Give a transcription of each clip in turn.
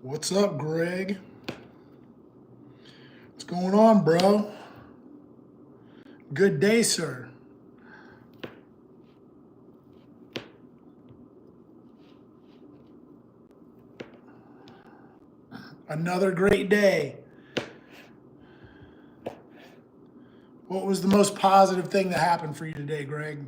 What's up, Greg? What's going on, bro? Good day, sir. Another great day. What was the most positive thing that happened for you today, Greg?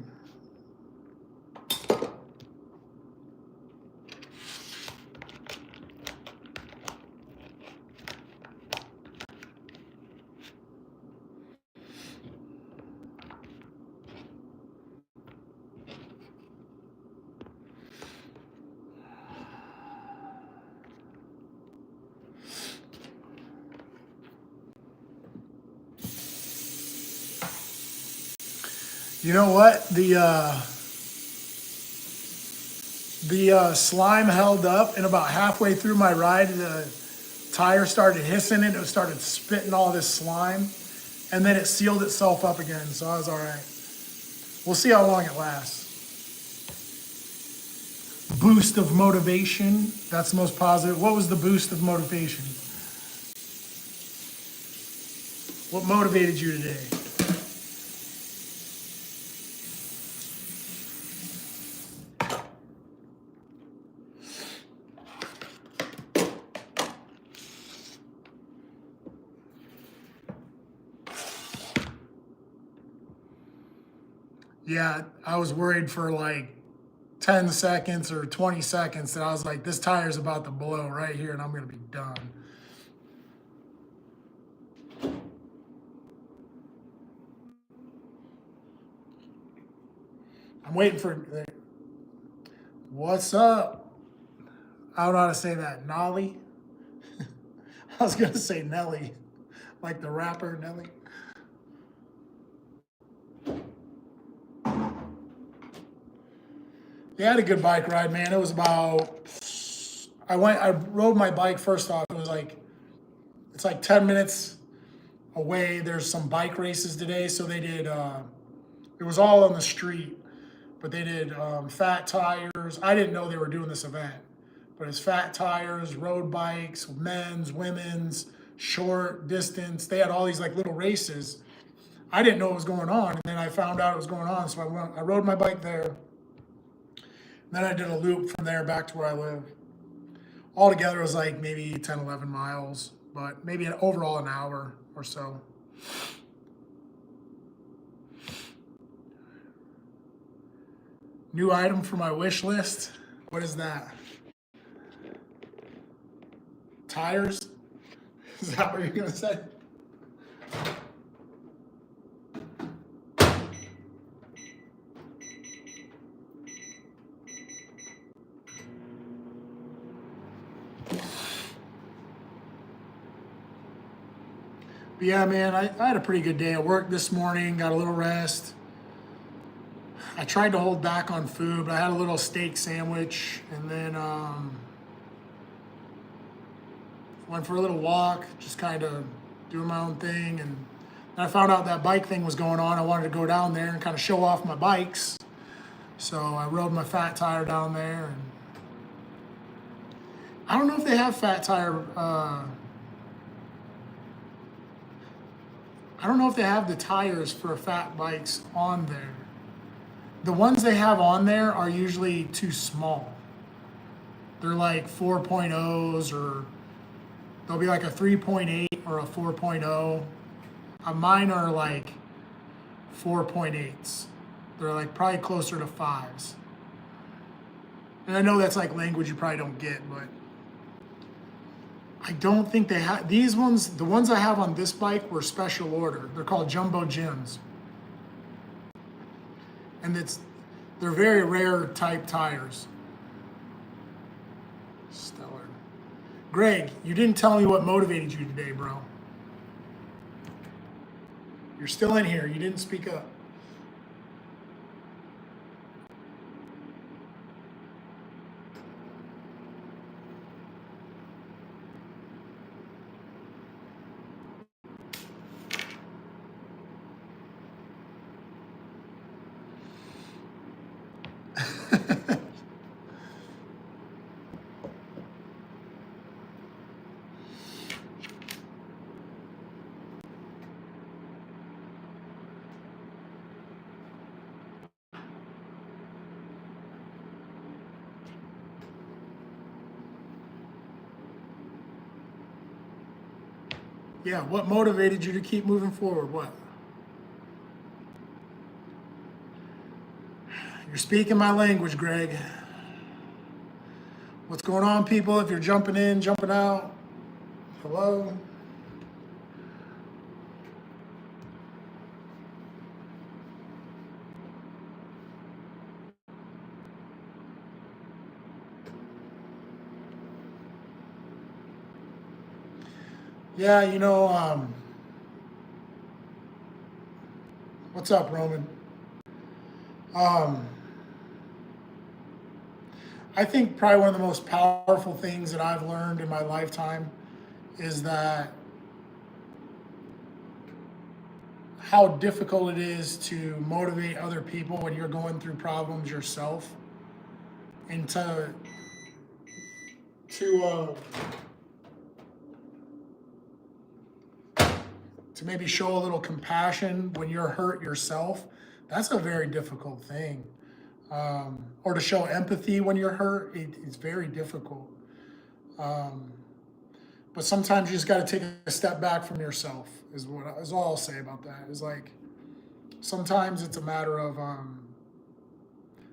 You know what? The slime held up, and about halfway through my ride, the tire started hissing and it started spitting all this slime, and then it sealed itself up again, so I was all right. We'll see how long it lasts. Boost of motivation. That's the most positive. What was the boost of motivation? What motivated you today? Yeah, I was worried for like 10 seconds or 20 seconds that I was like, this tire's about to blow right here and I'm going to be done. I'm waiting for, what's up? I don't know how to say that. Nolly? I was going to say Nelly, like the rapper Nelly. Yeah, I had a good bike ride, man. It was about, I rode my bike first off. It was like, it's like 10 minutes away. There's some bike races today. So they did, it was all on the street, but they did fat tires. I didn't know they were doing this event, but it's fat tires, road bikes, men's, women's, short distance. They had all these like little races. I didn't know what was going on, and then I found out it was going on. So I rode my bike there. Then I did a loop from there back to where I live. Altogether, it was like maybe 10, 11 miles, but maybe overall an hour or so. New item for my wish list. What is that? Tires? Is that what you're going to say? But yeah, man, I had a pretty good day at work this morning, got a little rest. I tried to hold back on food, but I had a little steak sandwich and then went for a little walk, just kind of doing my own thing. And I found out that bike thing was going on. I wanted to go down there and kind of show off my bikes. So I rode my fat tire down there. And I don't know if they have fat tire. I don't know if they have the tires for fat bikes on there. The ones they have on there are usually too small. They're like 4.0s, or they'll be like a 3.8 or a 4.0. Mine are like 4.8s. They're like probably closer to 5s. And I know that's like language you probably don't get, but I don't think they have these ones. The ones I have on this bike were special order. They're called Jumbo Jims. And they're very rare type tires. Stellar. Greg, you didn't tell me what motivated you today, bro. You're still in here. You didn't speak up. Yeah, what motivated you to keep moving forward? What? You're speaking my language, Greg. What's going on, people? If you're jumping in, jumping out, hello. Yeah, what's up, Roman? Um, I think probably one of the most powerful things that I've learned in my lifetime is that how difficult it is to motivate other people when you're going through problems yourself, and to to maybe show a little compassion when you're hurt yourself. That's a very difficult thing. Or to show empathy when you're hurt, it's very difficult. Um, but sometimes you just got to take a step back from yourself. Is all I'll say about that. Is like sometimes it's a matter of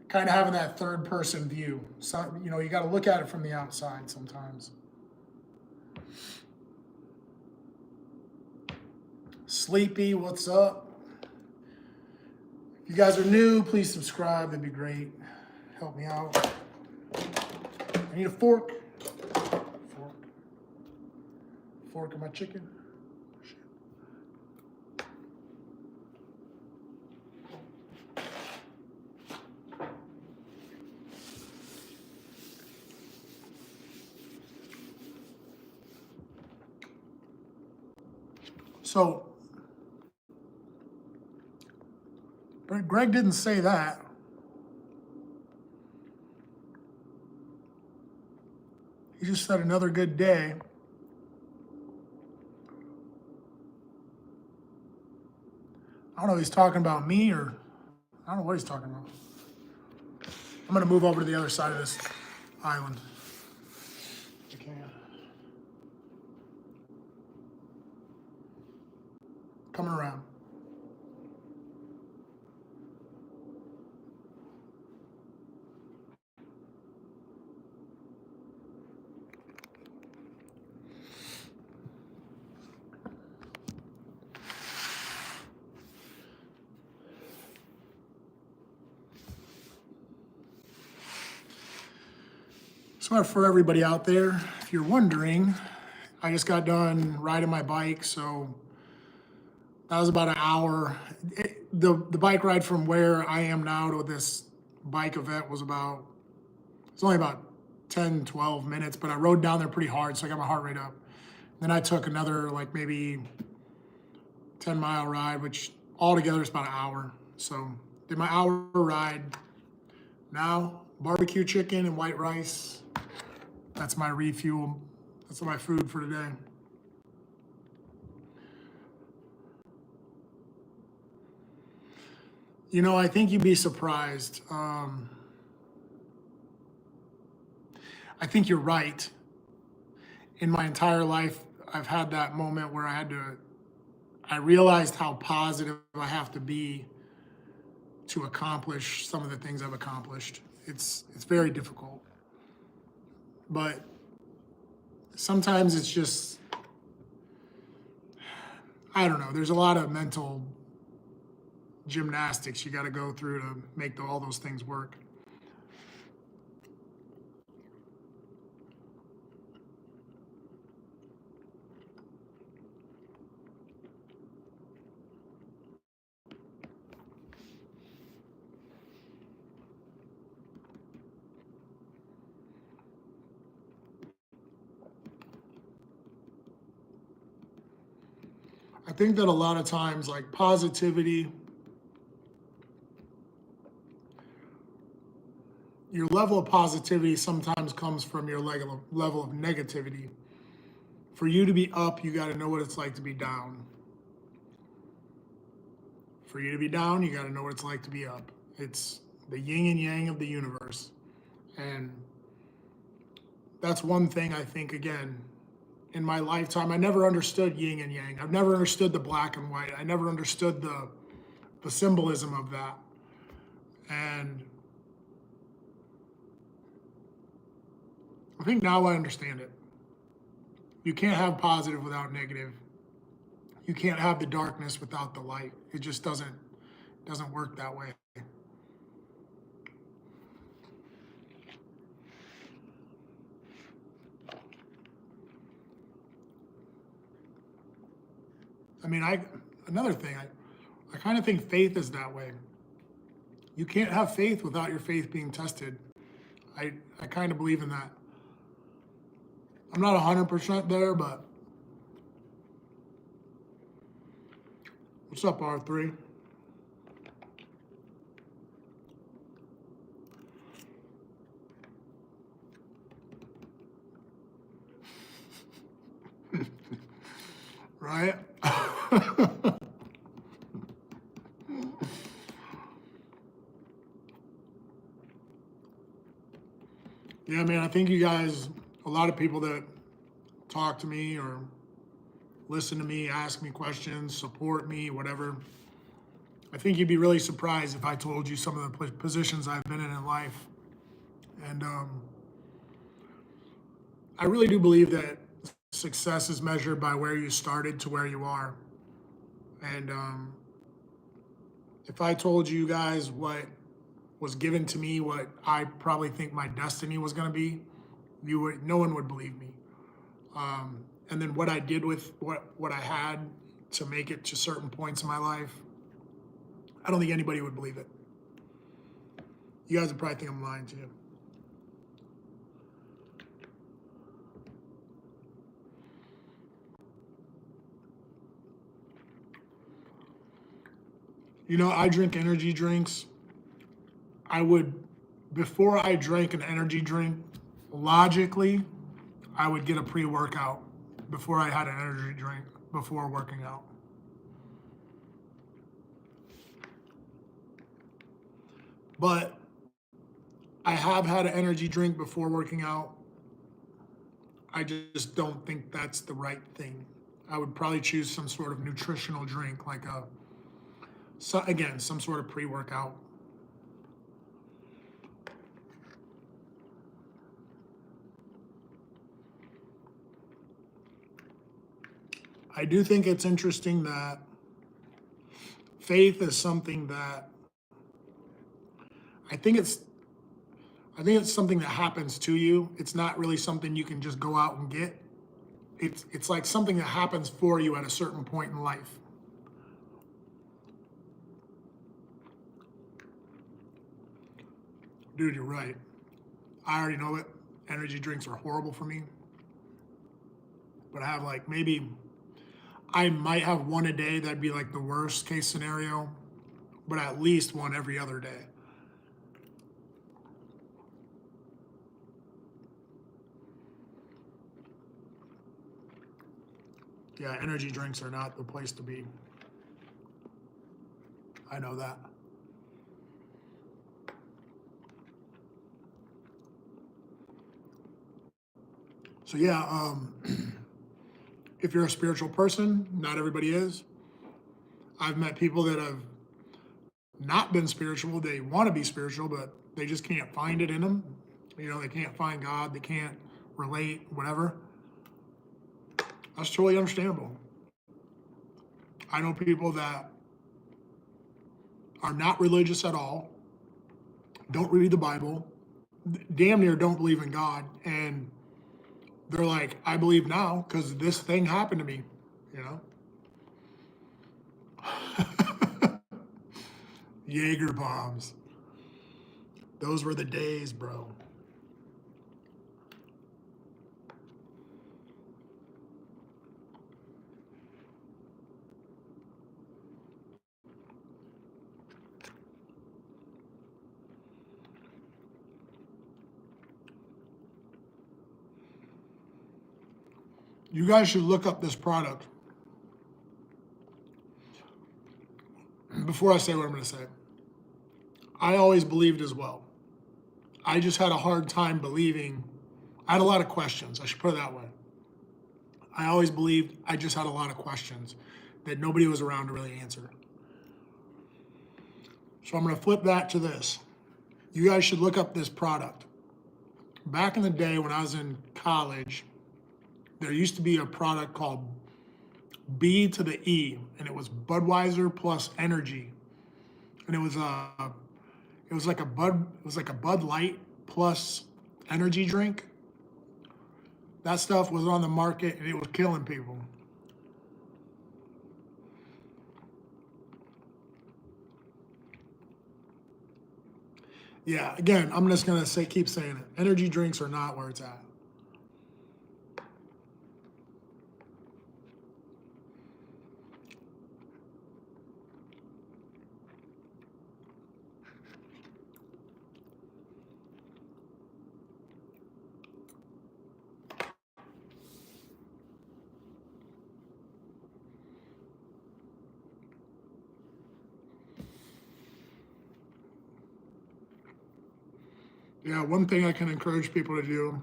kind of having that third person view. So you got to look at it from the outside sometimes. Sleepy, what's up? If you guys are new, please subscribe. That'd be great. Help me out. I need a fork. Fork of my chicken. So, but Greg didn't say that. He just said another good day. I don't know if he's talking about me or I don't know what he's talking about. I'm gonna move over to the other side of this island. If I can. Coming around. So for everybody out there, if you're wondering, I just got done riding my bike, so that was about an hour. The bike ride from where I am now to this bike event it's only about 10, 12 minutes, but I rode down there pretty hard, so I got my heart rate up. Then I took another like maybe 10-mile ride, which altogether is about an hour. So did my hour ride. Now barbecue chicken and white rice. That's my refuel. That's my food for today. I think you'd be surprised. I think you're right. In my entire life, I've had that moment where I realized how positive I have to be to accomplish some of the things I've accomplished. It's very difficult. But sometimes it's just, I don't know, there's a lot of mental gymnastics you got to go through to make all those things work. I think that a lot of times, like positivity, your level of positivity sometimes comes from your level of negativity. For you to be up, you got to know what it's like to be down. For you to be down, you got to know what it's like to be up. It's the yin and yang of the universe. And that's one thing I think, again, in my lifetime. I never understood yin and yang. I've never understood the black and white. I never understood the symbolism of that. And I think now I understand it. You can't have positive without negative. You can't have the darkness without the light. It just doesn't work that way. I mean, another thing, I kind of think faith is that way. You can't have faith without your faith being tested. I kind of believe in that. I'm not 100% there, but what's up, R3? Right? Yeah, man, I think you guys, a lot of people that talk to me or listen to me, ask me questions, support me, whatever, I think you'd be really surprised if I told you some of the positions I've been in life. And I really do believe that success is measured by where you started to where you are. And if I told you guys what was given to me, what I probably think my destiny was going to be, no one would believe me. And then what I did with what I had to make it to certain points in my life, I don't think anybody would believe it. You guys would probably think I'm lying to you. You know, I drink energy drinks. Before I drank an energy drink, logically, I would get a pre-workout before I had an energy drink, before working out. But I have had an energy drink before working out. I just don't think that's the right thing. I would probably choose some sort of nutritional drink, like some sort of pre-workout. I do think it's interesting that faith is something that I think it's something that happens to you. It's not really something you can just go out and get. It's like something that happens for you at a certain point in life. Dude, you're right. I already know it. Energy drinks are horrible for me. But I have I might have one a day. That'd be like the worst case scenario, but at least one every other day. Yeah, energy drinks are not the place to be. I know that. So yeah, if you're a spiritual person, not everybody is. I've met people that have not been spiritual. They want to be spiritual, but they just can't find it in them. You know, they can't find God. They can't relate, whatever. That's totally understandable. I know people that are not religious at all, don't read the Bible, damn near don't believe in God, and they're like, I believe now because this thing happened to me, you know? Jaeger bombs. Those were the days, bro. You guys should look up this product. Before I say what I'm going to say, I always believed as well. I just had a hard time believing. I had a lot of questions. I should put it that way. I always believed I just had a lot of questions that nobody was around to really answer. So I'm going to flip that to this. You guys should look up this product. Back in the day when I was in college, there used to be a product called B to the E, and it was Budweiser plus energy. And it was like a Bud Light plus energy drink. That stuff was on the market and it was killing people. Yeah, again, I'm just gonna keep saying it. Energy drinks are not where it's at. Yeah, one thing I can encourage people to do,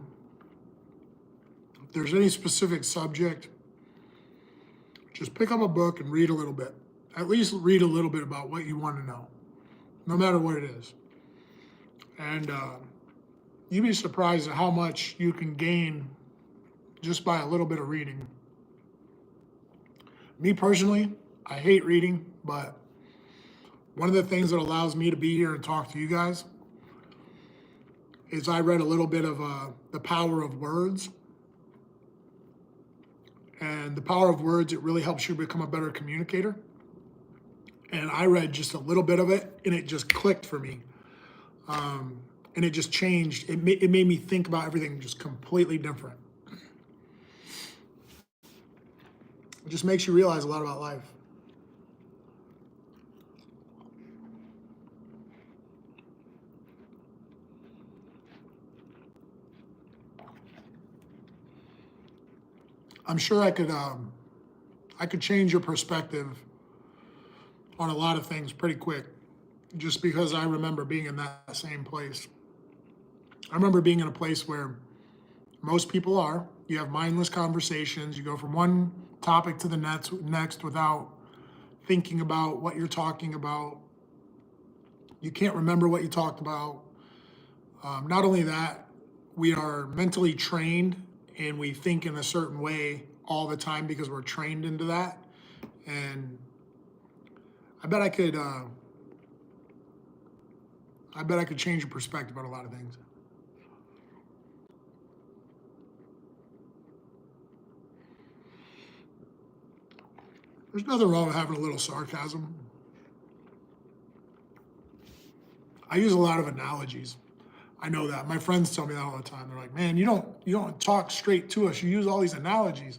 if there's any specific subject, just pick up a book and read a little bit. At least read a little bit about what you want to know, no matter what it is. And you'd be surprised at how much you can gain just by a little bit of reading. Me personally, I hate reading, but one of the things that allows me to be here and talk to you guys is I read a little bit of The Power of Words. And The Power of Words, it really helps you become a better communicator. And I read just a little bit of it, and it just clicked for me. And it just changed. It made me think about everything just completely different. It just makes you realize a lot about life. I'm sure I could change your perspective on a lot of things pretty quick, just because I remember being in that same place. I remember being in a place where most people are. You have mindless conversations. You go from one topic to the next without thinking about what you're talking about. You can't remember what you talked about. Not only that, we are mentally trained and we think in a certain way all the time because we're trained into that. And I bet I could change your perspective on a lot of things. There's nothing wrong with having a little sarcasm. I use a lot of analogies. I know that. My friends tell me that all the time. They're like, "Man, you don't talk straight to us. You use all these analogies."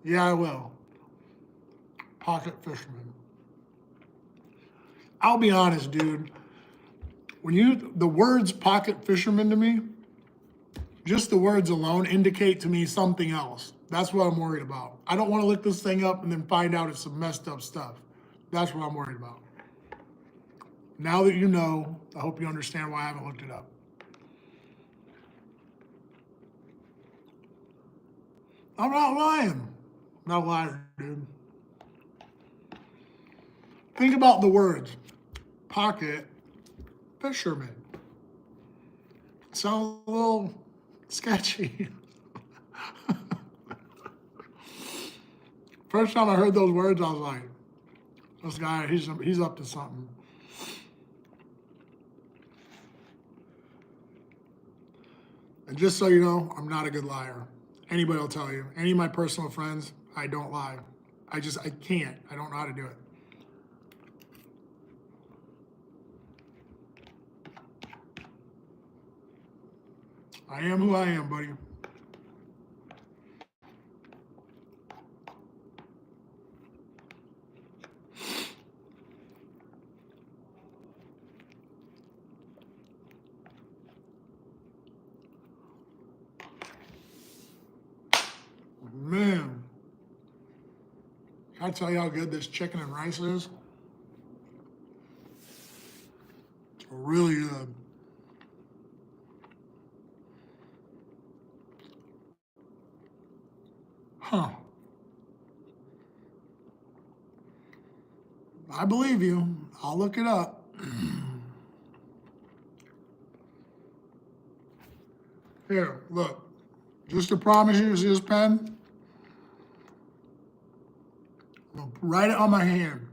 Yeah, I will. Pocket fisherman. I'll be honest, dude. The words pocket fisherman to me, just the words alone indicate to me something else. That's what I'm worried about. I don't want to look this thing up and then find out it's some messed up stuff. That's what I'm worried about. Now that you know, I hope you understand why I haven't looked it up. I'm not lying. I'm not a liar, dude. Think about the words pocket fisherman. Sounds a little sketchy. First time I heard those words, I was like, this guy, he's up to something. And just so you know, I'm not a good liar. Anybody will tell you. Any of my personal friends, I don't lie. I can't. I don't know how to do it. I am who I am, buddy. Man, can I tell you how good this chicken and rice is? It's really good. Huh. I believe you. I'll look it up. Here, look. Just to promise you, see this pen? I'll write it on my hand.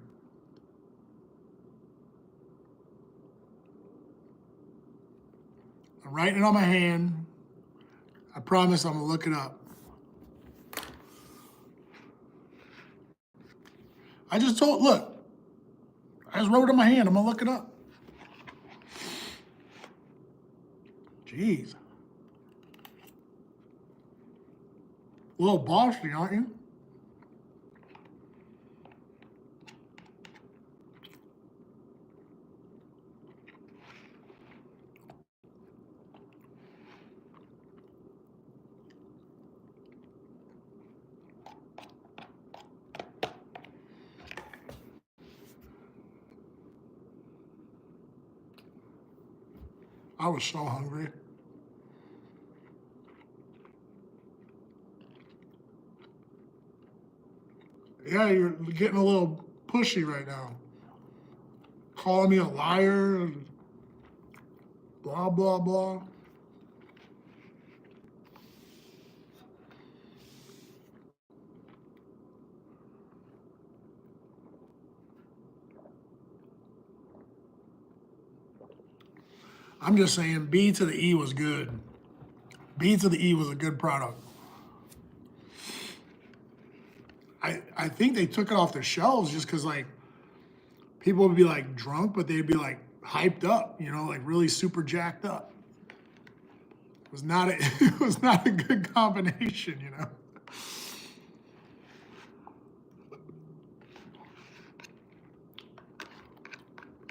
I'm writing it on my hand. I promise I'm gonna look it up. Look, I just wrote it on my hand. I'm gonna look it up. Jeez. A little bossy, aren't you? I was so hungry. Yeah, you're getting a little pushy right now. Calling me a liar and blah, blah, blah. I'm just saying B to the E was good. B to the E was a good product. I think they took it off the shelves just because like people would be like drunk, but they'd be like hyped up, like really super jacked up. It was not a, it was not a good combination.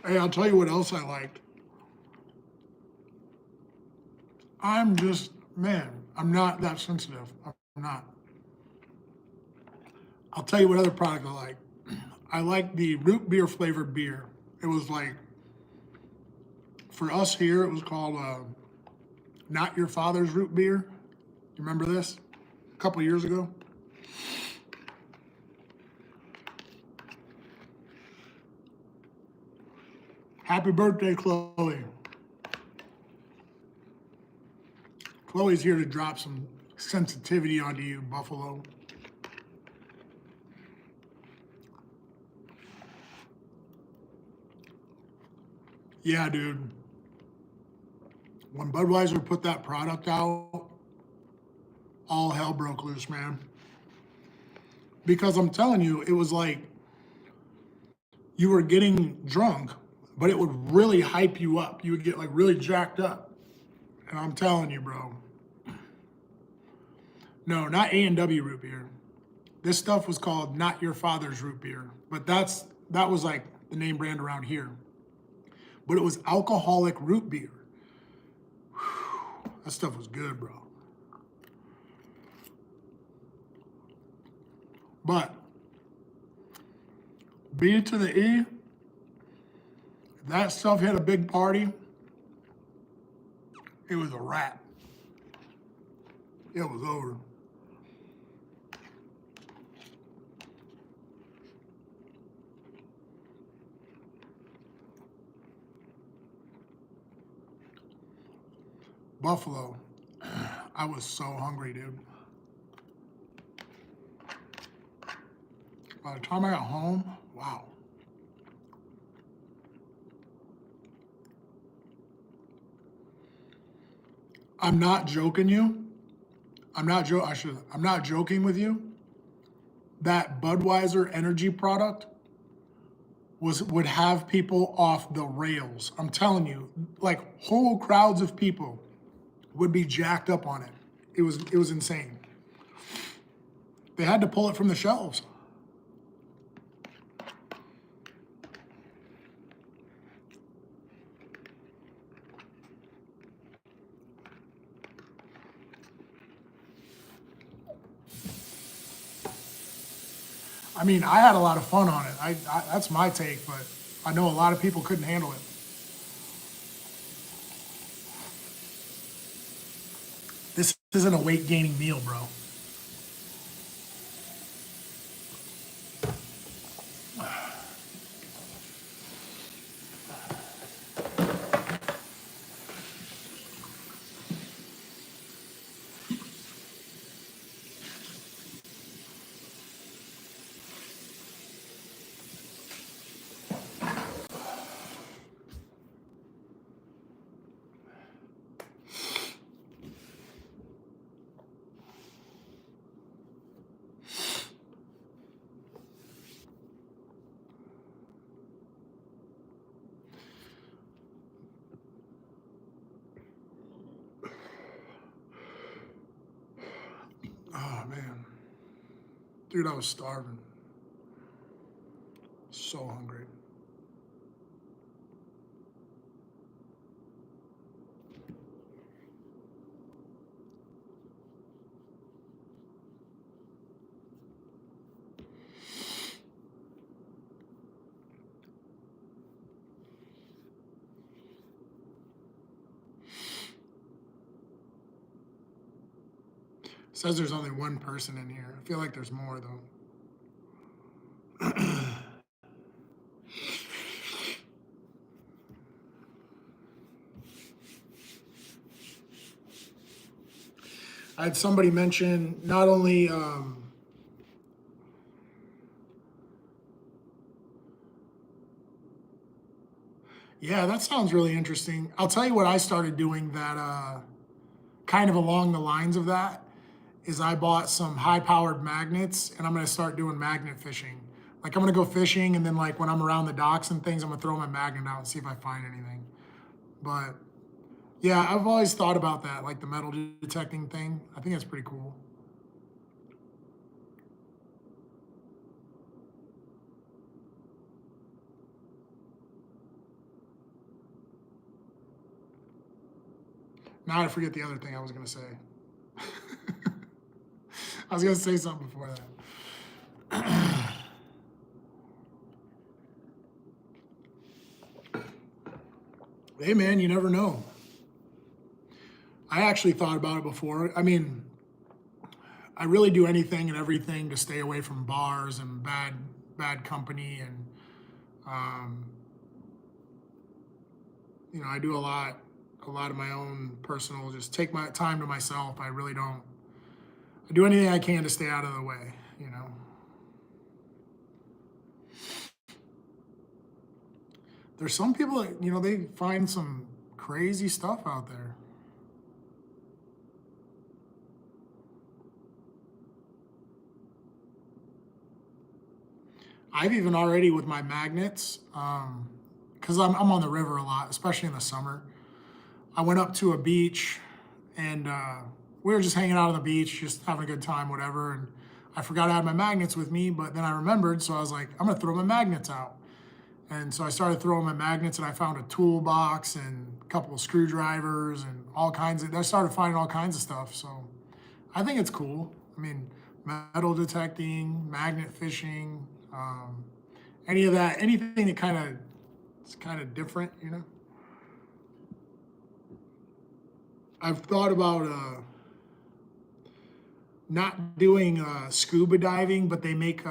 Hey, I'll tell you what else I liked. I'm not that sensitive. I'm not. I'll tell you what other product I like. I like the root beer flavored beer. It was like, for us here, it was called Not Your Father's Root Beer. You remember this? A couple years ago. Happy birthday, Chloe. Chloe's here to drop some sensitivity onto you, Buffalo. Yeah, dude. When Budweiser put that product out, all hell broke loose, man. Because I'm telling you, it was like you were getting drunk, but it would really hype you up. You would get like really jacked up. And I'm telling you, bro. No, not A&W root beer. This stuff was called Not Your Father's Root Beer. But that was like the name brand around here. But it was alcoholic root beer. Whew, that stuff was good, bro. But B to the E, if that stuff hit a big party, it was a wrap. It was over. Buffalo. I was so hungry, dude. By the time I got home, wow. I'm not joking you. I'm not joking with you. that Budweiser energy product would have people off the rails. I'm telling you, like whole crowds of people would be jacked up on it. It was insane. They had to pull it from the shelves. I mean, I had a lot of fun on it. That's my take, but I know a lot of people couldn't handle it. This isn't a weight gaining meal, bro. Oh man, dude, I was starving. So hungry. It says there's only one person in here. I feel like there's more though. I had somebody mention not only yeah, that sounds really interesting. I'll tell you what I started doing that kind of along the lines of that is I bought some high powered magnets and I'm gonna start doing magnet fishing. Like I'm gonna go fishing and then like when I'm around the docks and things, I'm gonna throw my magnet out and see if I find anything. But yeah, I've always thought about that, like the metal detecting thing. I think that's pretty cool. Now I forget the other thing I was gonna say. I was gonna say something before that. Hey man, you never know. I actually thought about it before. I mean, I really do anything and everything to stay away from bars and bad company, and um, I do a lot of my own personal, just take my time to myself. I really don't. I do anything I can to stay out of the way. There's some people that they find some crazy stuff out there. I've even already with my magnets, because I'm on the river a lot, especially in the summer. I went up to a beach and we were just hanging out on the beach, just having a good time, whatever. And I forgot I had my magnets with me, but then I remembered, so I was like, I'm gonna throw my magnets out. And so I started throwing my magnets, and I found a toolbox and a couple of screwdrivers and all kinds of. I started finding all kinds of stuff. So I think it's cool. I mean, metal detecting, magnet fishing, any of that, anything that it's kind of different. I've thought about not doing scuba diving, but they make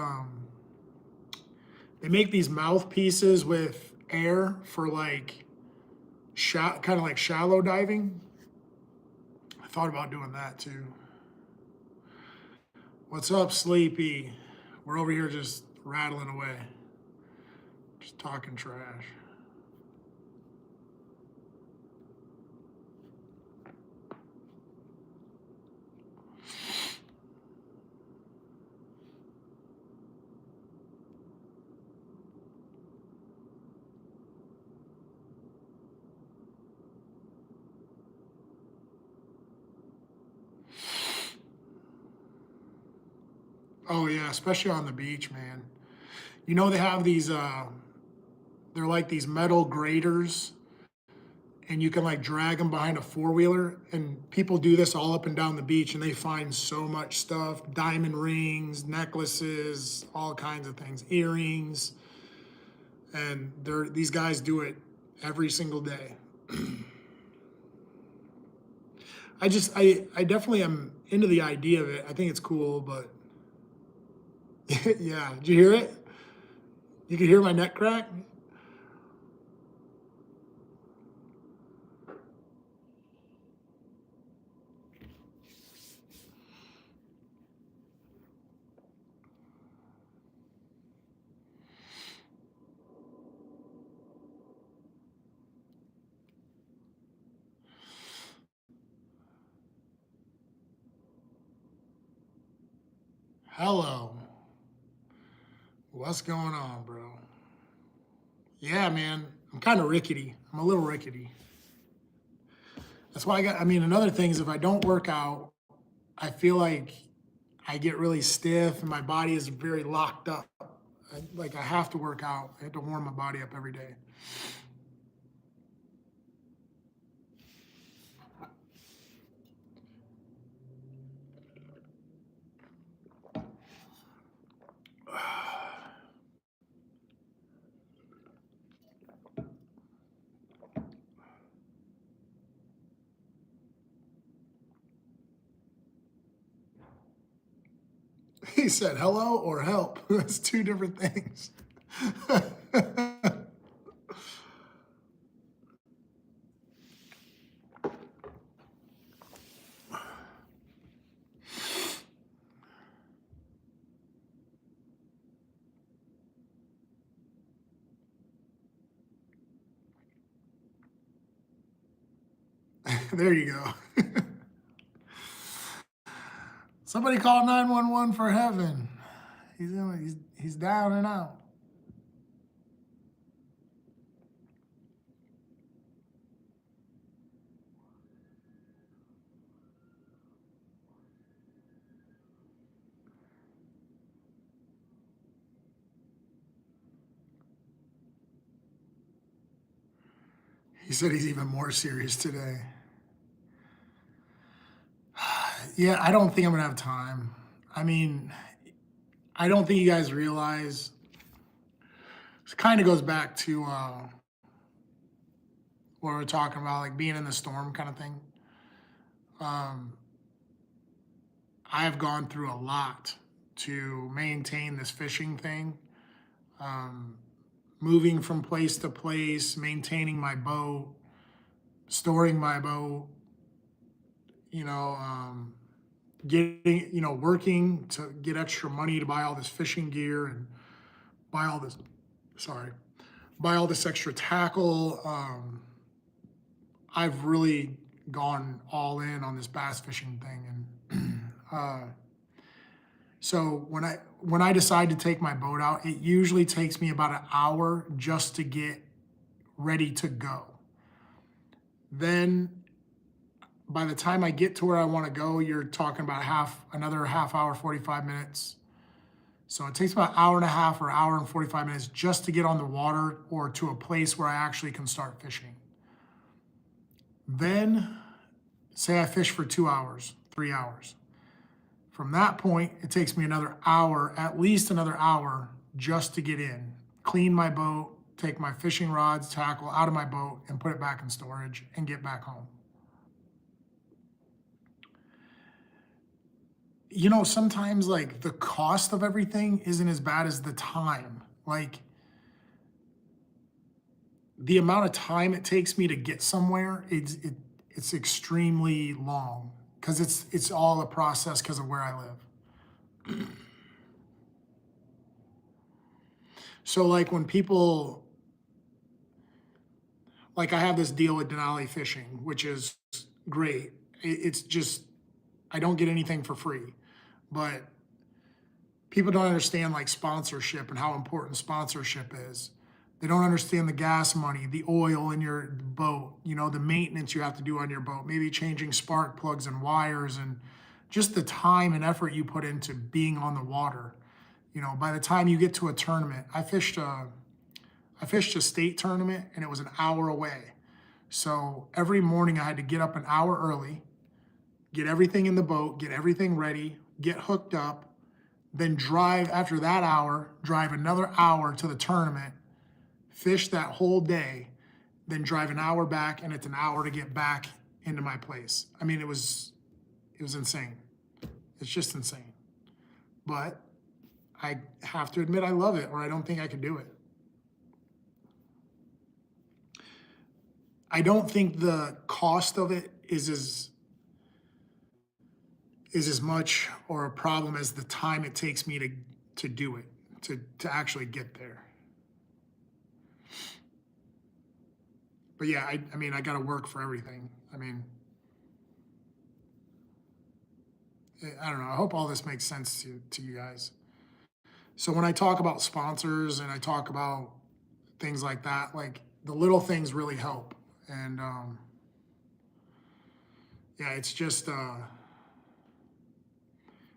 these mouthpieces with air for like kind of like shallow diving. I thought about doing that too. What's up, Sleepy? We're over here just rattling away, just talking trash. Oh yeah, especially on the beach, man. You know they have these they're like these metal graters and you can like drag them behind a four-wheeler and people do this all up and down the beach and they find so much stuff, diamond rings, necklaces, all kinds of things, earrings, and these guys do it every single day. I definitely am into the idea of it. I think it's cool, but yeah, did you hear it? You could hear my neck crack? Hello. What's going on, bro? Yeah, man. I'm kind of rickety. I'm a little rickety. That's why I mean, another thing is if I don't work out, I feel like I get really stiff and my body is very locked up. Like I have to work out. I have to warm my body up every day. He said hello or help. That's two different things. There you go. Somebody call 911 for heaven. He's down and out. He said he's even more serious today. Yeah, I don't think I'm gonna have time. I mean, I don't think you guys realize. It kind of goes back to what we are talking about, like being in the storm kind of thing. Um, I have gone through a lot to maintain this fishing thing, um, moving from place to place, maintaining my boat, storing my boat, you know, getting, working to get extra money to buy all this fishing gear and buy all this, sorry, buy all this extra tackle. I've really gone all in on this bass fishing thing. And so when I decide to take my boat out, it usually takes me about an hour just to get ready to go. Then by the time I get to where I want to go, you're talking about another half hour, 45 minutes. So it takes about an hour and a half or hour and 45 minutes just to get on the water or to a place where I actually can start fishing. Then say I fish for 2 hours, 3 hours. From that point, it takes me another hour, at least another hour, just to get in, clean my boat, take my fishing rods, tackle out of my boat, and put it back in storage and get back home. Sometimes like the cost of everything isn't as bad as the time. Like the amount of time it takes me to get somewhere, it's extremely long because it's all a process because of where I live. So like when people like I have this deal with Denali Fishing, which is great. It's just I don't get anything for free, but people don't understand like sponsorship and how important sponsorship is. They don't understand the gas money, the oil in your boat, the maintenance you have to do on your boat, maybe changing spark plugs and wires and just the time and effort you put into being on the water. You know, by the time you get to a tournament, I fished a state tournament and it was an hour away. So every morning I had to get up an hour early, get everything in the boat, get everything ready, get hooked up, then drive after that hour, drive another hour to the tournament, fish that whole day, then drive an hour back, and it's an hour to get back into my place. I mean, it was insane. It's just insane. But I have to admit I love it, or I don't think I could do it. I don't think the cost of it is as much or a problem as the time it takes me to do it, to actually get there. But yeah, I mean, I got to work for everything. I mean, I don't know. I hope all this makes sense to you guys. So when I talk about sponsors and I talk about things like that, like the little things really help. And yeah, it's just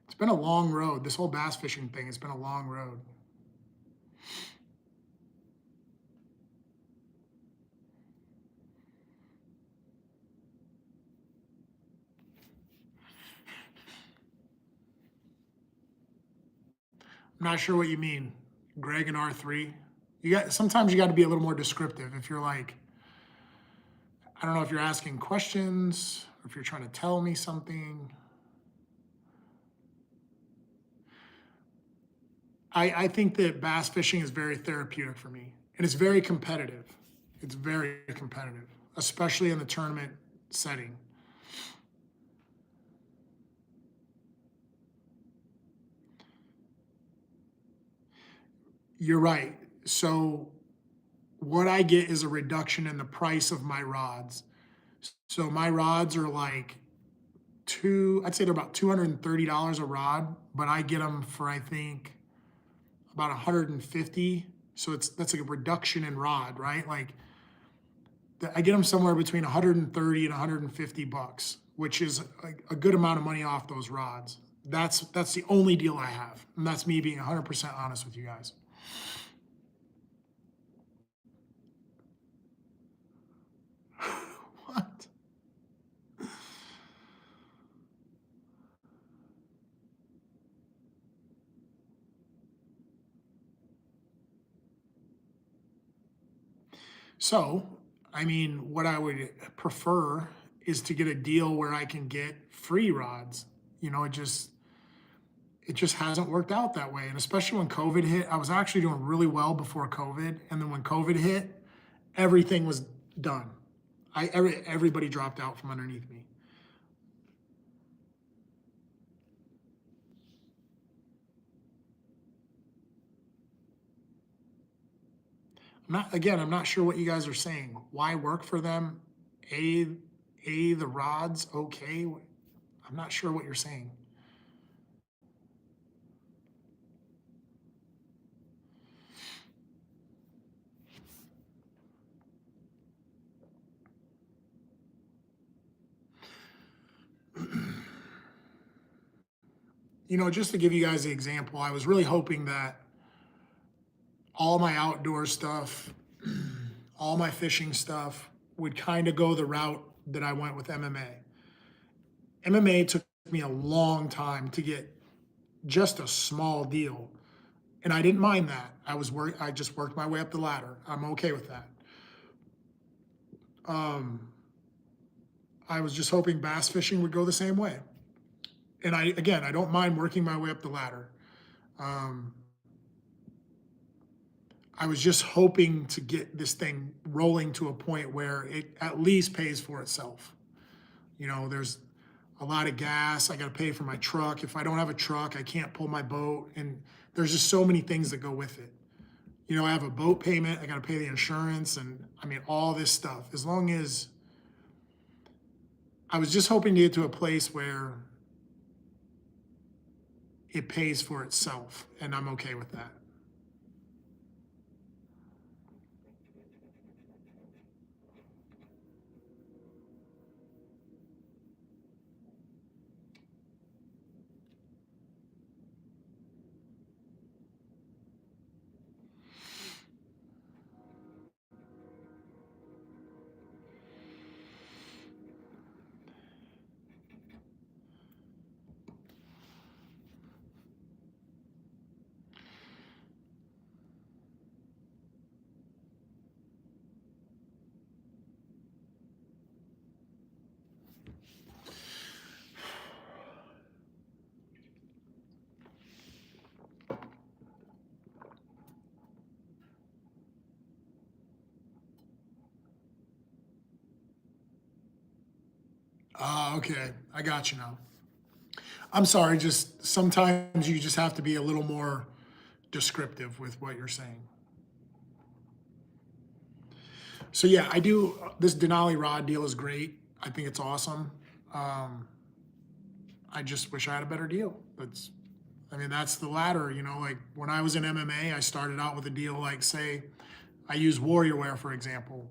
it's been a long road. This whole bass fishing thing, it's been a long road. I'm not sure what you mean, Greg and R3. Sometimes you got to be a little more descriptive. If you're like, I don't know if you're asking questions or if you're trying to tell me something. I think that bass fishing is very therapeutic for me, and it's very competitive. It's very competitive, especially in the tournament setting. You're right. So what I get is a reduction in the price of my rods. So my rods are like I'd say they're about $230 a rod, but I get them for, I think, about 150. So that's like a reduction in rod, right? Like I get them somewhere between 130 and 150 bucks, which is a good amount of money off those rods. That's the only deal I have. And that's me being 100% honest with you guys. What? So, I mean, what I would prefer is to get a deal where I can get free rods. You know, it just hasn't worked out that way. And especially when COVID hit, I was actually doing really well before COVID. And then when COVID hit, everything was done. Everybody dropped out from underneath me. I'm not sure what you guys are saying. Why work for them? A, the rods, okay. I'm not sure what you're saying. You know, just to give you guys the example, I was really hoping that all my outdoor stuff, all my fishing stuff would kind of go the route that I went with MMA. MMA took me a long time to get just a small deal. And I didn't mind that. I just worked my way up the ladder. I'm okay with that. I was just hoping bass fishing would go the same way. And I don't mind working my way up the ladder. I was just hoping to get this thing rolling to a point where it at least pays for itself. You know, there's a lot of gas. I got to pay for my truck. If I don't have a truck, I can't pull my boat. And there's just so many things that go with it. You know, I have a boat payment. I got to pay the insurance, and I mean, all this stuff. As long as I was just hoping to get to a place where it pays for itself, and I'm okay with that. Okay, I got you now. I'm sorry, just sometimes you just have to be a little more descriptive with what you're saying. So yeah, I do. This Denali rod deal is great. I think it's awesome. Um, I just wish I had a better deal. I mean, that's the ladder. Like when I was in MMA, I started out with a deal like, say, I use Warrior Wear for example.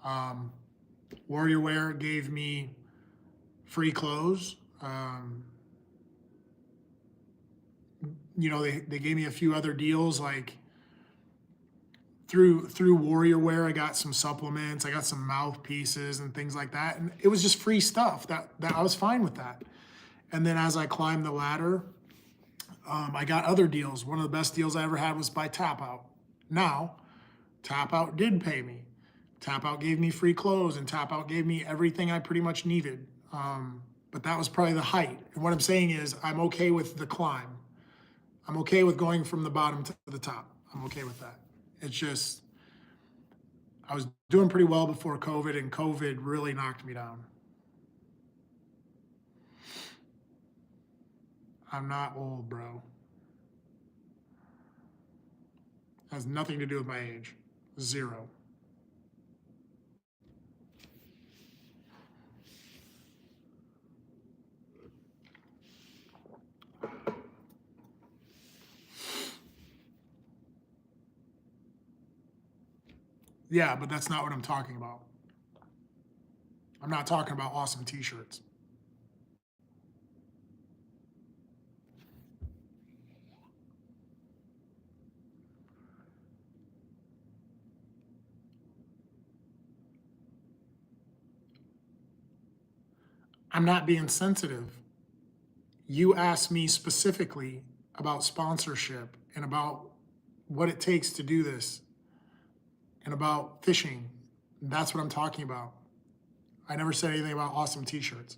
Um, Warrior Wear gave me free clothes. They gave me a few other deals like through Warrior Wear. I got some supplements, I got some mouthpieces and things like that, and it was just free stuff that I was fine with that. And then as I climbed the ladder, I got other deals. One of the best deals I ever had was by Tap Out. Now, Tap Out did pay me. Tap Out gave me free clothes, and Tap Out gave me everything I pretty much needed. But that was probably the height. And what I'm saying is, I'm okay with the climb. I'm okay with going from the bottom to the top. I'm okay with that. It's just, I was doing pretty well before COVID, and COVID really knocked me down. I'm not old, bro. Has nothing to do with my age. Zero. Yeah, but that's not what I'm talking about. I'm not talking about awesome t-shirts. I'm not being sensitive. You asked me specifically about sponsorship and about what it takes to do this and about fishing. That's what I'm talking about. I never said anything about awesome t-shirts.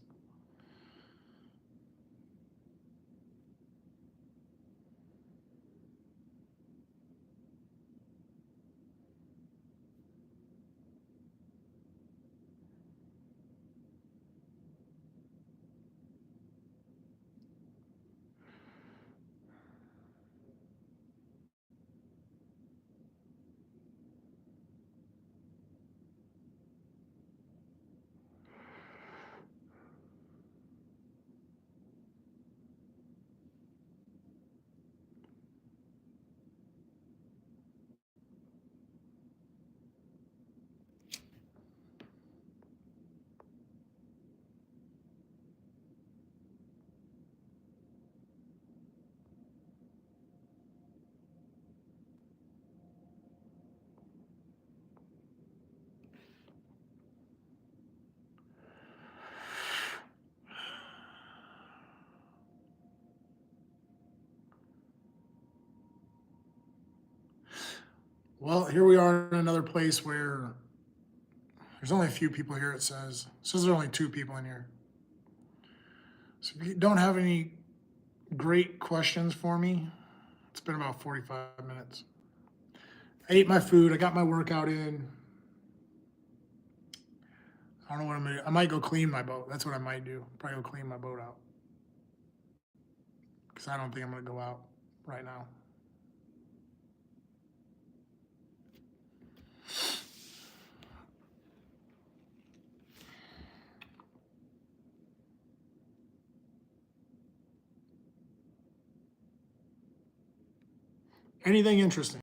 Well, here we are in another place where there's only a few people here, it says there are only two people in here. So if you don't have any great questions for me, it's been about 45 minutes. I ate my food, I got my workout in. I don't know what I'm gonna do. I might go clean my boat. That's what I might do. Probably go clean my boat out. Because I don't think I'm gonna go out right now. Anything interesting?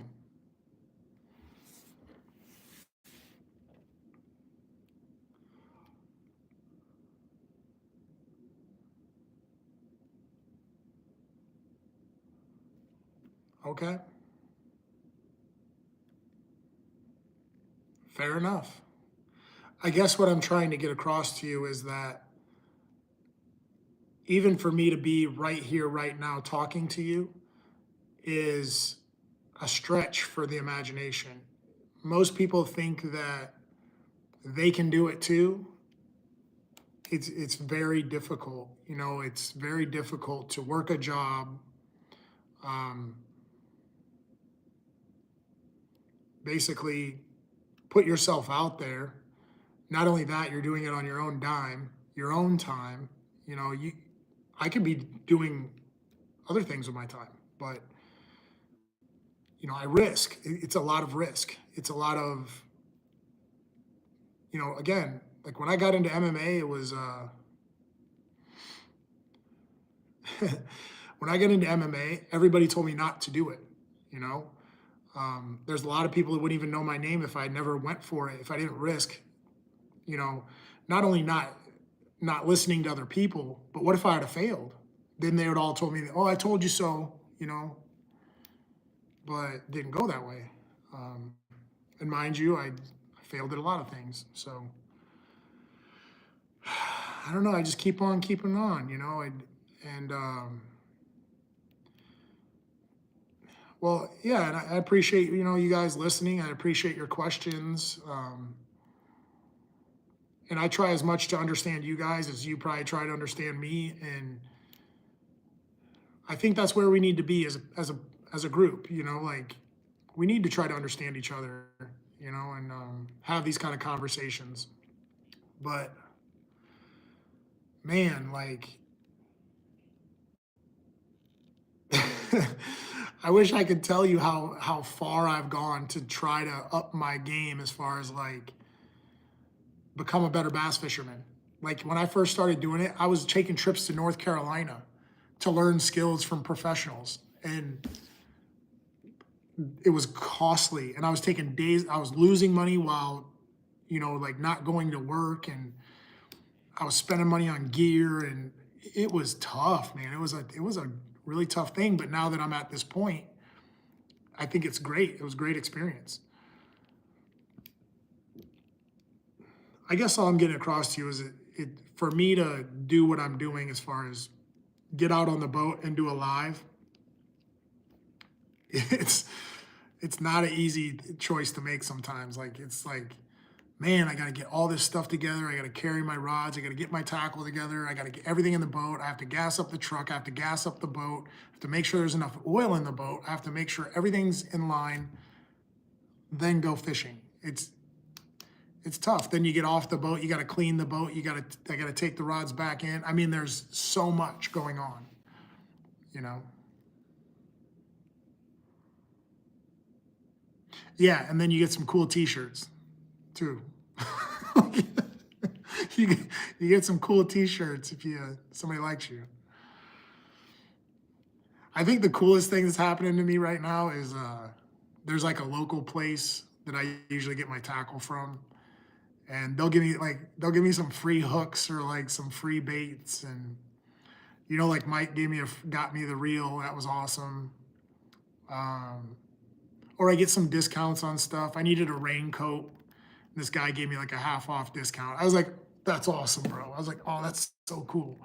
Okay, fair enough. I guess what I'm trying to get across to you is that even for me to be right here, right now, talking to you is a stretch for the imagination. Most people think that they can do it too. It's very difficult. It's very difficult to work a job. Um, Basically, put yourself out there. Not only that, you're doing it on your own dime. your own time. You know, I could be doing other things with my time, but I risk. It's a lot of risk. It's a lot of, again, like when I got into MMA, it was when I got into MMA, everybody told me not to do it. You know, there's a lot of people that wouldn't even know my name if I never went for it, if I didn't risk, you know, not only not listening to other people, but what if I had failed? Then they would all told me, "Oh, I told you so," but it didn't go that way. Um, and mind you, I failed at a lot of things. So I don't know. I just keep on keeping on, and well, yeah, and I appreciate you guys listening. I appreciate your questions, and I try as much to understand you guys as you probably try to understand me. And I think that's where we need to be as a group. Like we need to try to understand each other, and have these kind of conversations. But man, like I wish I could tell you how far I've gone to try to up my game as far as like become a better bass fisherman. Like when I first started doing it, I was taking trips to North Carolina to learn skills from professionals, and it was costly. And I was taking days. I was losing money while, like not going to work, and I was spending money on gear, and it was tough, man. It was a really tough thing. But now that I'm at this point, I think it's great. It was a great experience. I guess all I'm getting across to you is for me to do what I'm doing as far as get out on the boat and do a live. It's it's not an easy choice to make sometimes. Like it's like, man, I got to get all this stuff together. I got to carry my rods. I got to get my tackle together. I got to get everything in the boat. I have to gas up the truck. I have to gas up the boat. I have to make sure there's enough oil in the boat. I have to make sure everything's in line. Then go fishing. It's tough. Then you get off the boat. You got to clean the boat. I got to take the rods back in. I mean, there's so much going on. You know. Yeah, and then you get some cool T-shirts too. you you get some cool T-shirts if somebody likes you. I think the coolest thing that's happening to me right now is there's like a local place that I usually get my tackle from, and they'll give me some free hooks or like some free baits, and like Mike got me the reel. That was awesome. Um, or I get some discounts on stuff. I needed a raincoat. This guy gave me like a half off discount. I was like, that's awesome, bro. I was like, oh, that's so cool.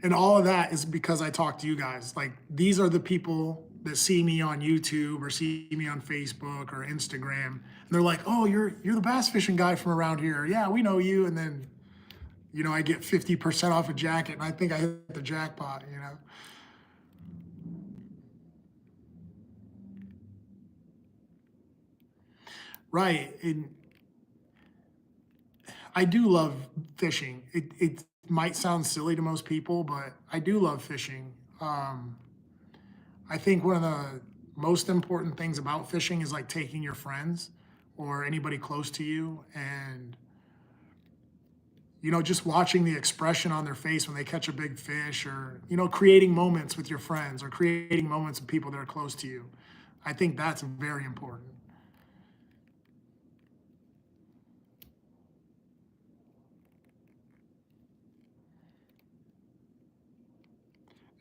And all of that is because I talk to you guys. Like these are the people that see me on YouTube or see me on Facebook or Instagram. And they're like, oh, you're the bass fishing guy from around here. Yeah, we know you. And then, I get 50% off a jacket, and I think I hit the jackpot. Right. And I do love fishing. It might sound silly to most people, but I do love fishing. I think one of the most important things about fishing is like taking your friends or anybody close to you and just watching the expression on their face when they catch a big fish, or creating moments with your friends or creating moments with people that are close to you. I think that's very important.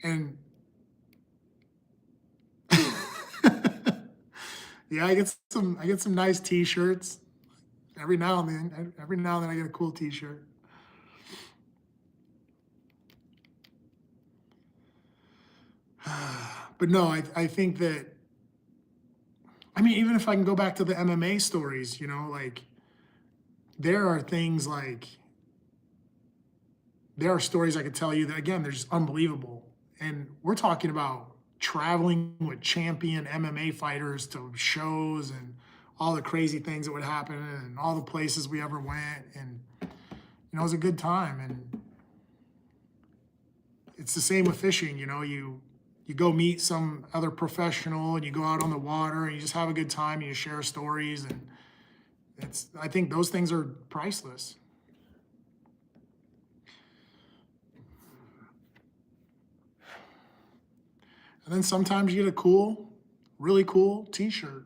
And yeah, I get some nice T-shirts every now and then. Every now and then I get a cool T-shirt. But no, I think that, I mean, even if I can go back to the MMA stories, like there are things like there are stories I could tell you that again, they're just unbelievable. And we're talking about traveling with champion MMA fighters to shows and all the crazy things that would happen and all the places we ever went. And, it was a good time. And it's the same with fishing, you go meet some other professional and you go out on the water and you just have a good time and you share stories. And I think those things are priceless. And then sometimes you get a really cool t-shirt.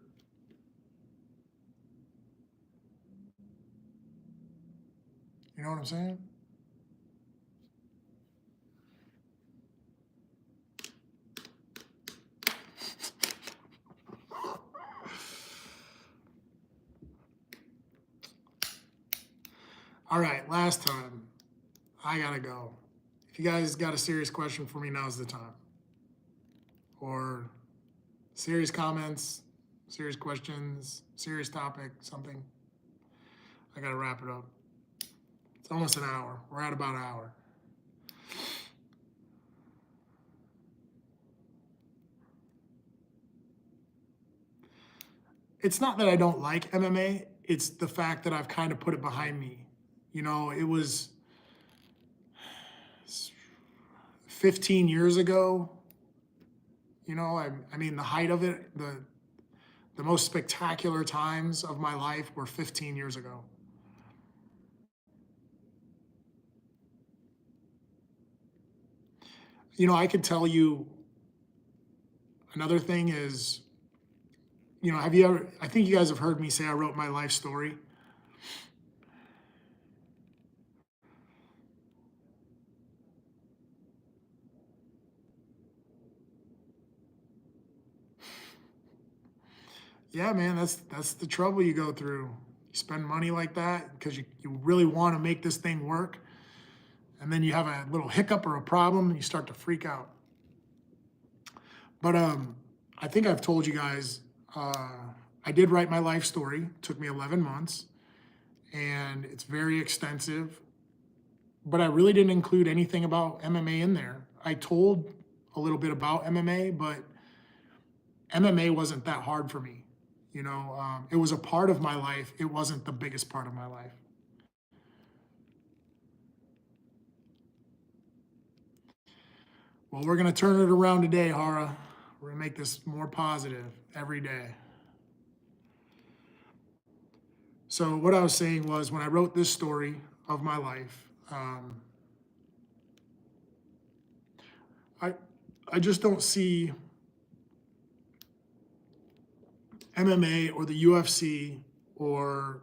You know what I'm saying? All right, last time. I gotta go. If you guys got a serious question for me, now's the time. Or serious comments, serious questions, serious topic, something. I gotta wrap it up. It's almost an hour. We're at about an hour. It's not that I don't like MMA, it's the fact that I've kind of put it behind me. It was 15 years ago. I mean, the height of it, the most spectacular times of my life were 15 years ago. I could tell you another thing is, have you ever, I think you guys have heard me say I wrote my life story. Yeah, man, that's the trouble you go through. You spend money like that because you really want to make this thing work. And then you have a little hiccup or a problem and you start to freak out. But I think I've told you guys, I did write my life story. It took me 11 months and it's very extensive. But I really didn't include anything about MMA in there. I told a little bit about MMA, but MMA wasn't that hard for me. It was a part of my life. It wasn't the biggest part of my life. Well, we're going to turn it around today, Hara. We're going to make this more positive every day. So what I was saying was when I wrote this story of my life, I just don't see MMA or the UFC or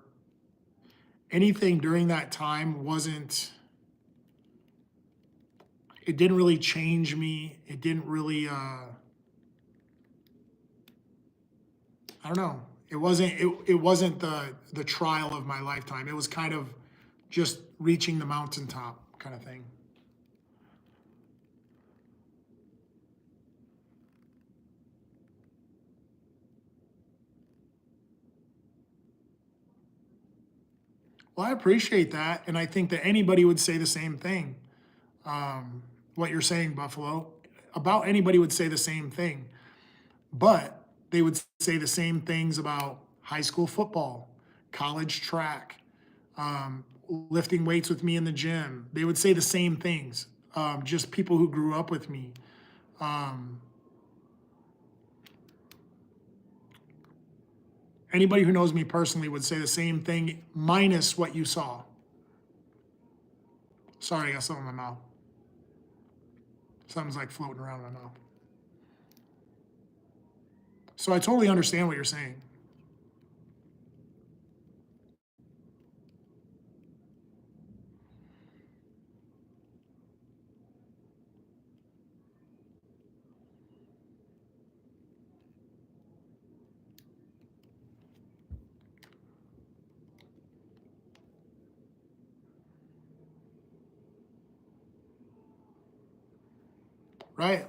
anything during that time it didn't really change me. It didn't really, I don't know. It wasn't the trial of my lifetime. It was kind of just reaching the mountaintop kind of thing. Well, I appreciate that. And I think that anybody would say the same thing. What you're saying, Buffalo, about anybody would say the same thing. But they would say the same things about high school football, college track, lifting weights with me in the gym. They would say the same things. Just people who grew up with me. Anybody who knows me personally would say the same thing, minus what you saw. Sorry, I got something in my mouth. Something's like floating around in my mouth. So I totally understand what you're saying. Right.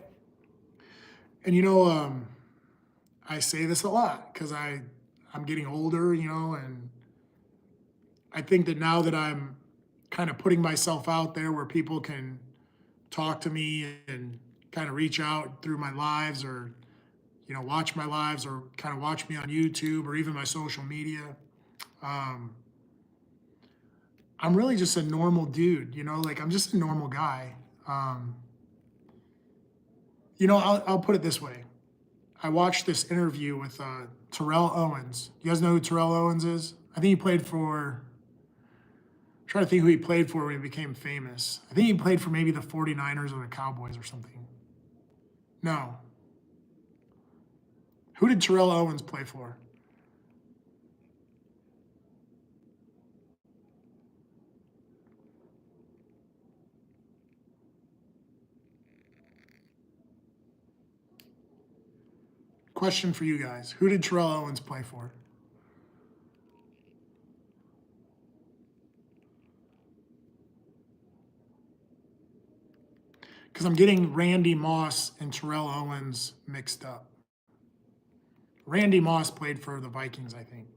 And I say this a lot because I'm getting older, and I think that now that I'm kind of putting myself out there where people can talk to me and kind of reach out through my lives or, watch my lives or kind of watch me on YouTube or even my social media. I'm really just a normal dude, like I'm just a normal guy. I'll put it this way. I watched this interview with Terrell Owens. You guys know who Terrell Owens is? I think he played for, I'm trying to think who he played for when he became famous. I think he played for maybe the 49ers or the Cowboys or something. No. Who did Terrell Owens play for? Question for you guys. Who did Terrell Owens play for? Because I'm getting Randy Moss and Terrell Owens mixed up. Randy Moss played for the Vikings, I think.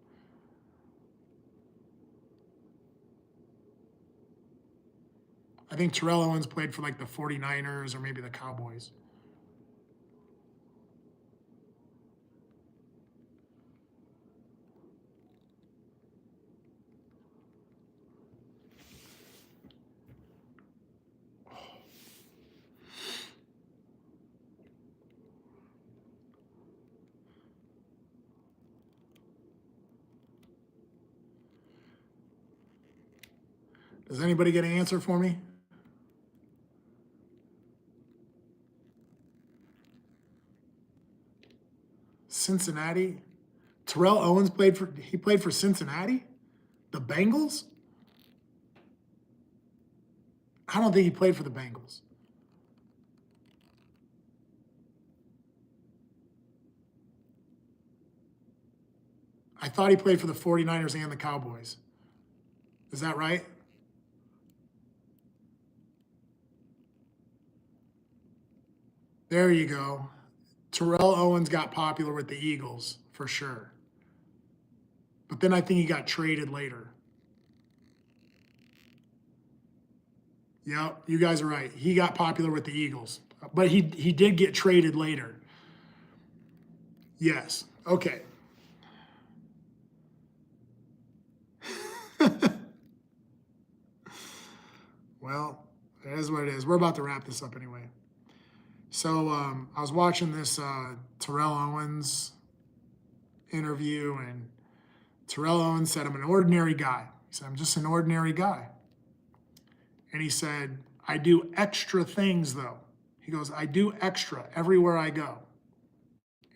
I think Terrell Owens played for like the 49ers or maybe the Cowboys. Does anybody get an answer for me? Cincinnati? Terrell Owens played for Cincinnati? The Bengals? I don't think he played for the Bengals. I thought he played for the 49ers and the Cowboys. Is that right? There you go. Terrell Owens got popular with the Eagles, for sure. But then I think he got traded later. Yep, you guys are right. He got popular with the Eagles. But he did get traded later. Yes. Okay. Well, it is what it is. We're about to wrap this up anyway. So I was watching this Terrell Owens interview, and Terrell Owens said, I'm an ordinary guy. He said, I'm just an ordinary guy. And he said, I do extra things though. He goes, I do extra everywhere I go.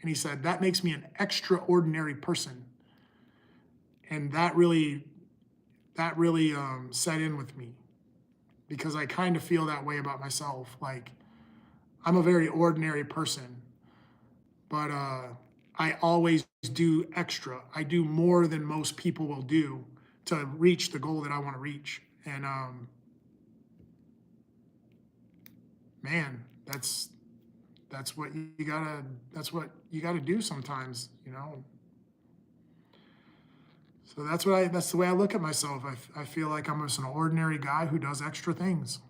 And he said, that makes me an extraordinary person. And that really set in with me, because I kind of feel that way about myself. Like, I'm a very ordinary person, but I always do extra. I do more than most people will do to reach the goal that I want to reach. And man, that's what you gotta do sometimes, So that's the way I look at myself. I feel like I'm just an ordinary guy who does extra things.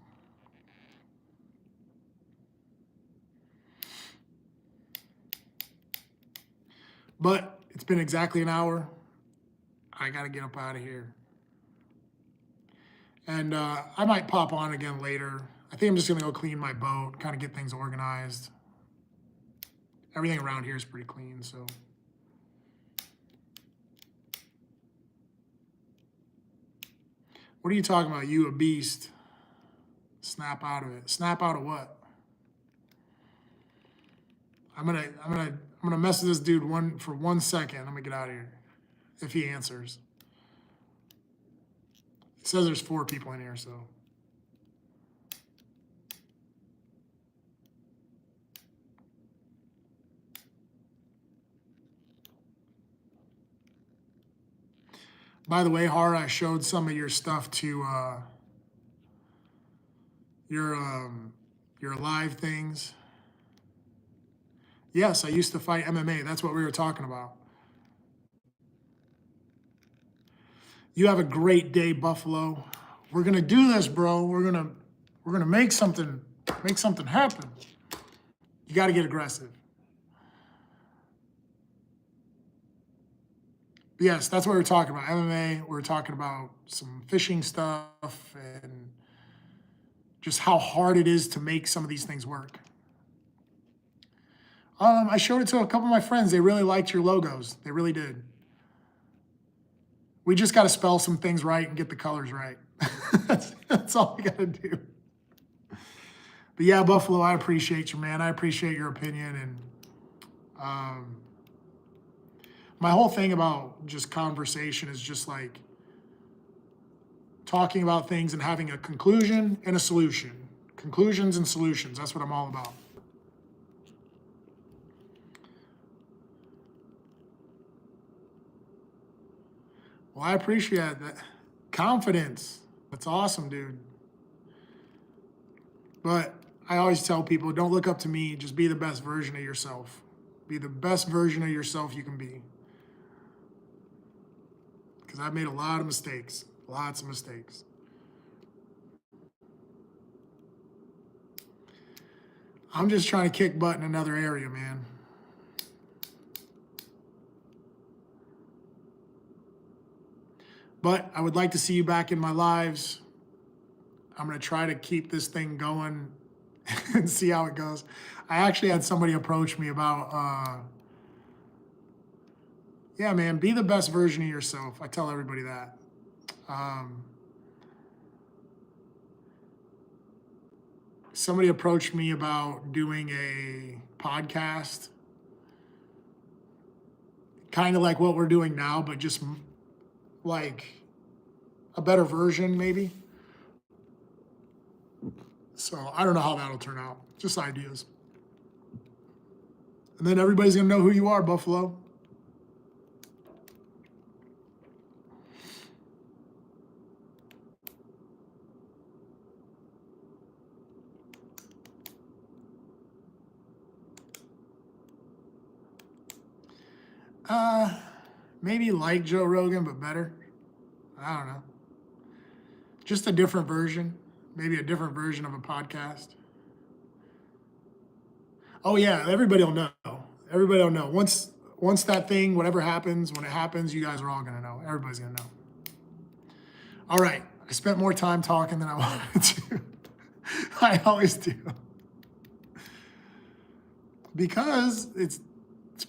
But it's been exactly an hour. I got to get up out of here. And I might pop on again later. I think I'm just going to go clean my boat, kind of get things organized. Everything around here is pretty clean, so. What are you talking about? You a beast. Snap out of it. Snap out of what? I'm gonna mess with this dude for 1 second. I'm gonna get out of here if he answers. It says there's 4 people in here, so. By the way, Har, I showed some of your stuff to your live things. Yes, I used to fight MMA. That's what we were talking about. You have a great day, Buffalo. We're gonna do this, bro. We're gonna make something happen. You got to get aggressive. But yes, that's what we were talking about. MMA, we were talking about some fishing stuff and just how hard it is to make some of these things work. I showed it to a couple of my friends. They really liked your logos. They really did. We just got to spell some things right and get the colors right. that's all we got to do. But yeah, Buffalo, I appreciate you, man. I appreciate your opinion. And my whole thing about just conversation is just like talking about things and having a conclusion and a solution. Conclusions and solutions. That's what I'm all about. Well, I appreciate that. Confidence. That's awesome, dude. But I always tell people, don't look up to me. Just be the best version of yourself. Be the best version of yourself you can be. Because I've made a lot of mistakes. Lots of mistakes. I'm just trying to kick butt in another area, man. But I would like to see you back in my lives. I'm going to try to keep this thing going and see how it goes. I actually had somebody approach me about, yeah, man, be the best version of yourself. I tell everybody that. Somebody approached me about doing a podcast, kind of like what we're doing now, but just like a better version, maybe. So I don't know how that'll turn out. Just ideas. And then everybody's going to know who you are, Buffalo. Maybe like Joe Rogan, but better. I don't know. Just a different version. Maybe a different version of a podcast. Oh yeah, everybody will know. Everybody will know. Once that thing, whatever happens, when it happens, you guys are all gonna know. Everybody's gonna know. All right. I spent more time talking than I wanted to. I always do. Because it's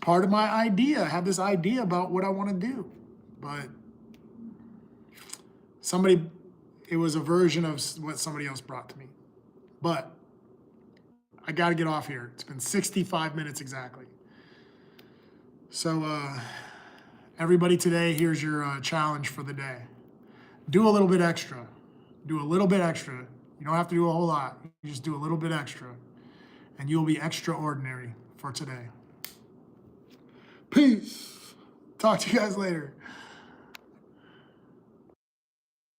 part of my idea. I have this idea about what I want to do. But it was a version of what somebody else brought to me. But I got to get off here. It's been 65 minutes exactly. So everybody today, here's your challenge for the day. Do a little bit extra. Do a little bit extra. You don't have to do a whole lot. You just do a little bit extra. And you'll be extraordinary for today. Peace. Talk to you guys later.